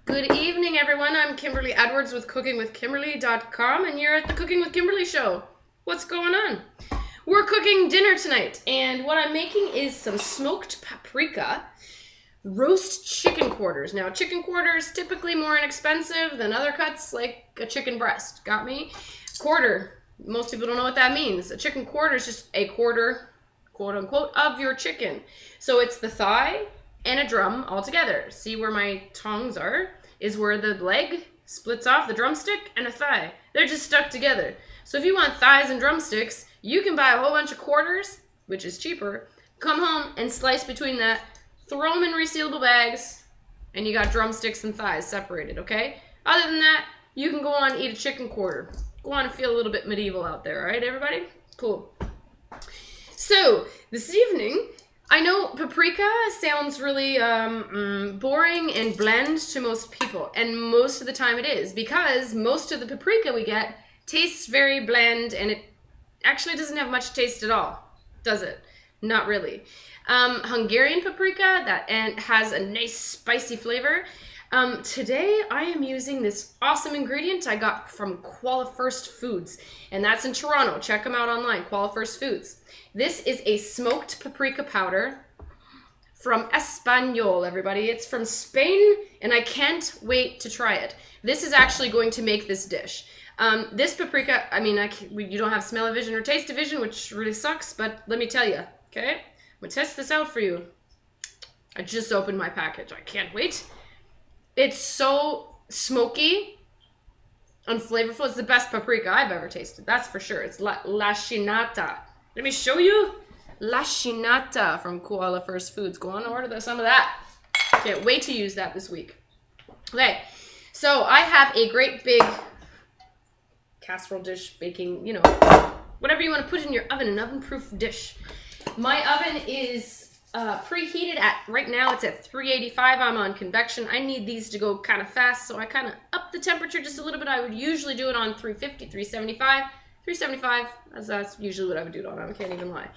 Good evening, everyone. I'm Kimberly Edwards with cookingwithkimberly.com, and you're at the Cooking with Kimberly show. What's going on? We're cooking dinner tonight, and what I'm making is some smoked paprika roast chicken quarters. Now, chicken quarters typically more inexpensive than other cuts, like a chicken breast. Got me? Quarter. Most people don't know what that means. A chicken quarter is just a quarter, quote unquote, of your chicken. So it's the thigh and a drum all together. See where my tongs are? Is where the leg splits off the drumstick and a thigh. They're just stuck together. So if you want thighs and drumsticks, you can buy a whole bunch of quarters, which is cheaper, come home and slice between that, throw them in resealable bags, and you got drumsticks and thighs separated, okay? Other than that, you can go on and eat a chicken quarter. Go on and feel a little bit medieval out there, all right, everybody? Cool. So, this evening, I know paprika sounds really boring and bland to most people, and most of the time it is, because most of the paprika we get tastes very bland, and it actually doesn't have much taste at all, does it? Not really. Hungarian paprika that has a nice spicy flavor. Today I am using this awesome ingredient I got from First Foods, and that's in Toronto. Check them out online, First Foods. This is a smoked paprika powder from Espanol, everybody. It's from Spain, and I can't wait to try it. This is actually going to make this dish. This paprika, I mean, you don't have smell-o-vision or taste-o-vision, which really sucks, but let me tell you, okay? I'm gonna test this out for you. I just opened my package. I can't wait. It's so smoky and flavorful. It's the best paprika I've ever tasted. That's for sure. It's La Chinata. Let me show you. La Chinata from First Foods. Go on and order some of that. Can't wait to use that this week. Okay, so I have a great big casserole dish baking, you know, whatever you want to put in your oven, an oven-proof dish. My oven is preheated at, right now it's at 385. I'm on convection. I need these to go kind of fast, so I kind of up the temperature just a little bit. I would usually do it on 350, 375. 375, that's usually what I would do it on. I can't even lie.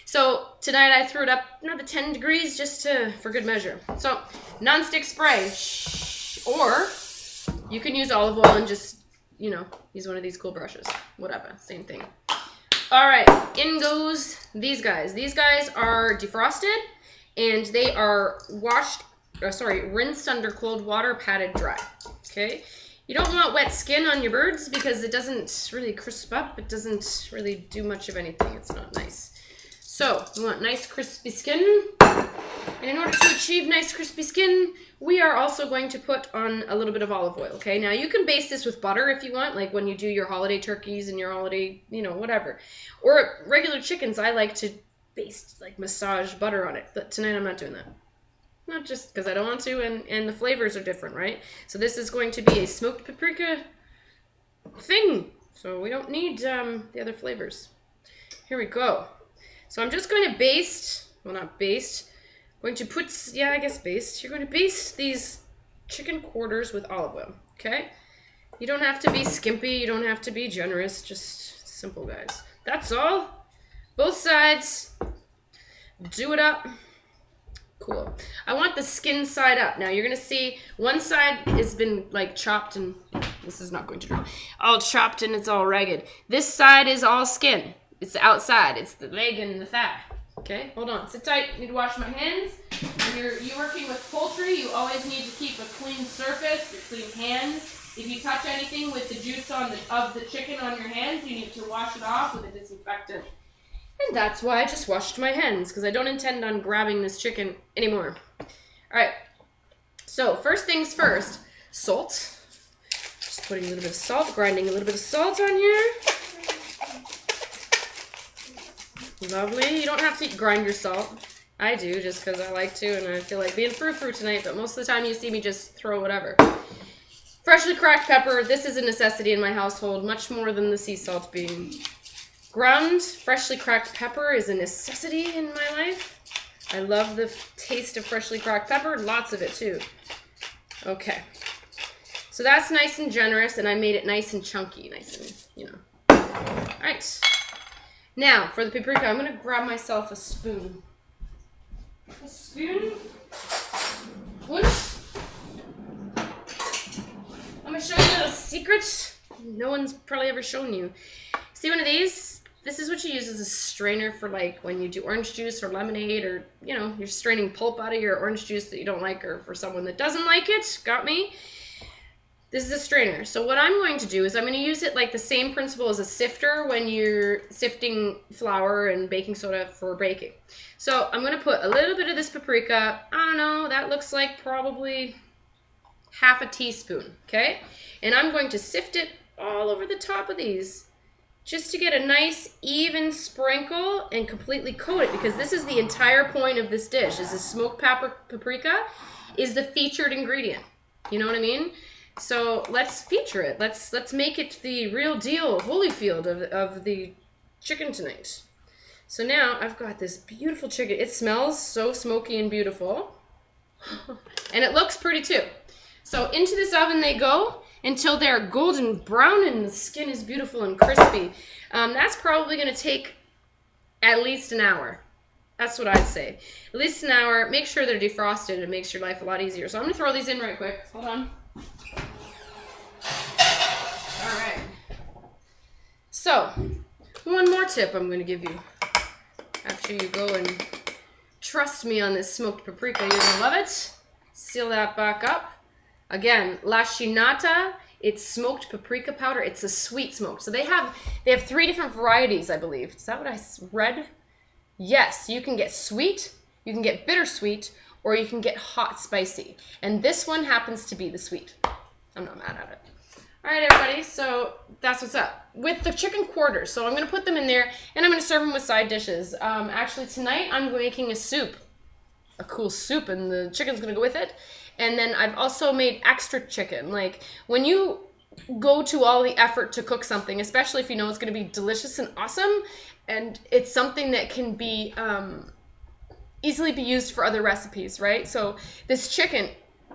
So tonight I threw it up another 10 degrees just for good measure. So non-stick spray, or you can use olive oil and just, you know, use one of these cool brushes. Whatever, same thing. All right, in goes these guys. These guys are defrosted, and they are rinsed under cold water, patted dry, okay? You don't want wet skin on your birds because it doesn't really crisp up. It doesn't really do much of anything. It's not nice. So, we want nice crispy skin. And in order to achieve nice crispy skin, we are also going to put on a little bit of olive oil, okay? Now, you can baste this with butter if you want, like when you do your holiday turkeys and your holiday, you know, whatever. Or regular chickens, I like to baste, like massage butter on it. But tonight, I'm not doing that. Not just because I don't want to, and the flavors are different, right? So this is going to be a smoked paprika thing. So we don't need the other flavors. Here we go. So I'm just going to baste, well, not baste, going to put, yeah, I guess baste. You're going to baste these chicken quarters with olive oil, okay? You don't have to be skimpy. You don't have to be generous. Just simple, guys. That's all. Both sides. Do it up. Cool. I want the skin side up. Now you're going to see one side has been like chopped, and this is not going to draw. All chopped and it's all ragged. This side is all skin. It's the outside. It's the leg and the thigh. Okay, hold on. Sit tight. I need to wash my hands. When you're working with poultry, you always need to keep a clean surface, your clean hands. If you touch anything with the juice of the chicken on your hands, you need to wash it off with a disinfectant. And that's why I just washed my hands, because I don't intend on grabbing this chicken anymore. All right, so first things first, salt. Just putting a little bit of salt, grinding a little bit of salt on here. Lovely. You don't have to grind your salt. I do, just because I like to, and I feel like being frou-frou tonight, but most of the time you see me just throw whatever. Freshly cracked pepper. This is a necessity in my household, much more than the sea salt being. Ground freshly cracked pepper is a necessity in my life. I love the taste of freshly cracked pepper, lots of it too. Okay, so that's nice and generous, and I made it nice and chunky, nice and, you know. All right, now for the paprika, I'm gonna grab myself a spoon. A spoon? Und I'm gonna show you a little secret no one's probably ever shown you. See one of these? This is what you use as a strainer for like when you do orange juice or lemonade, or you know, you're straining pulp out of your orange juice that you don't like, or for someone that doesn't like it. Got me? This is a strainer. So what I'm going to do is I'm going to use it like the same principle as a sifter when you're sifting flour and baking soda for baking. So I'm going to put a little bit of this paprika. I don't know, that looks like probably half a teaspoon, okay? And I'm going to sift it all over the top of these just to get a nice even sprinkle and completely coat it, because this is the entire point of this dish. Is the smoked paprika is the featured ingredient. You know what I mean? So let's feature it. Let's make it the real deal Holyfield of the chicken tonight. So now I've got this beautiful chicken. It smells so smoky and beautiful. And it looks pretty too. So into this oven they go until they're golden brown and the skin is beautiful and crispy. That's probably going to take at least an hour. That's what I'd say. At least an hour. Make sure they're defrosted. It makes your life a lot easier. So I'm going to throw these in right quick. Hold on. All right. So, one more tip I'm going to give you after you go and trust me on this smoked paprika. You're going to love it. Seal that back up. Again, La Chinata, it's smoked paprika powder. It's a sweet smoke. So they have 3 different varieties, I believe. Is that what I read? Yes, you can get sweet, you can get bittersweet, or you can get hot spicy. And this one happens to be the sweet. I'm not mad at it. All right, everybody, so that's what's up. With the chicken quarters, so I'm going to put them in there, and I'm going to serve them with side dishes. Actually, tonight I'm making a soup, a cool soup, and the chicken's going to go with it. And then I've also made extra chicken. Like, when you go to all the effort to cook something, especially if you know it's going to be delicious and awesome, and it's something that can be easily be used for other recipes, right? So this chicken,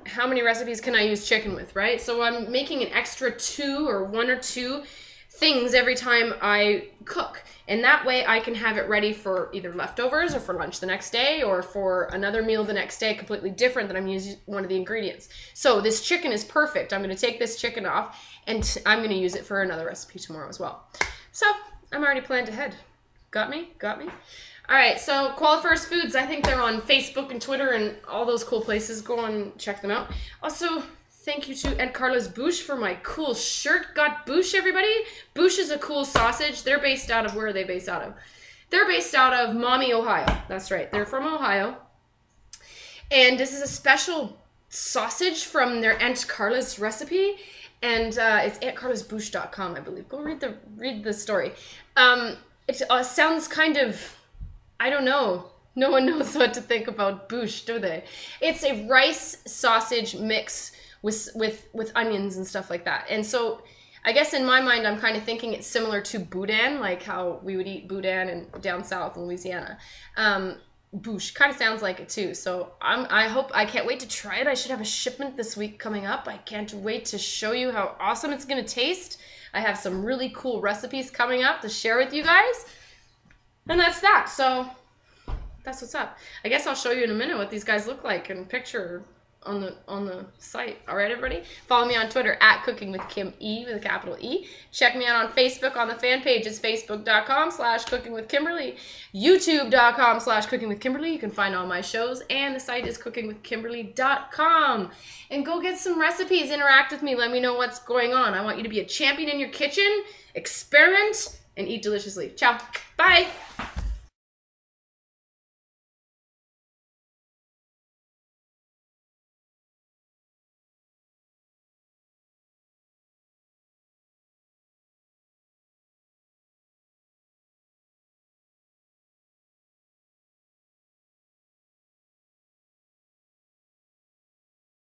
how many recipes can I use chicken with, right? So I'm making an extra 1 or 2 things every time I cook. And that way I can have it ready for either leftovers or for lunch the next day or for another meal the next day, completely different, that I'm using one of the ingredients. So this chicken is perfect. I'm going to take this chicken off and I'm going to use it for another recipe tomorrow as well. So I'm already planned ahead. Got me? Got me? All right, so Qualifiers Foods, I think they're on Facebook and Twitter and all those cool places. Go on, check them out. Also, thank you to Ed Carlos Bouche for my cool shirt. Got Bouche, everybody? Bouche is a cool sausage. They're based out of, where are they based out of? They're based out of Maumee, Ohio. That's right, they're from Ohio. And this is a special sausage from their Aunt Carla's recipe. And it's AuntCarla'sBouche.com, I believe. Go read the story. It sounds kind of, I don't know. No one knows what to think about bouche, do they? It's a rice sausage mix with onions and stuff like that. And so I guess in my mind, I'm kind of thinking it's similar to boudin, like how we would eat boudin down south in Louisiana. Bouche kind of sounds like it too. So I can't wait to try it. I should have a shipment this week coming up. I can't wait to show you how awesome it's going to taste. I have some really cool recipes coming up to share with you guys. And that's that. So that's what's up. I guess I'll show you in a minute what these guys look like in picture on the site. All right, everybody? Follow me on Twitter at Cooking with Kim E with a capital E. Check me out on Facebook on the fan page. It's facebook.com/cookingwithkimberly, youtube.com/cookingwithkimberly. You can find all my shows, and the site is cookingwithkimberly.com. And go get some recipes. Interact with me. Let me know what's going on. I want you to be a champion in your kitchen, experiment, and eat deliciously. Ciao. Bye.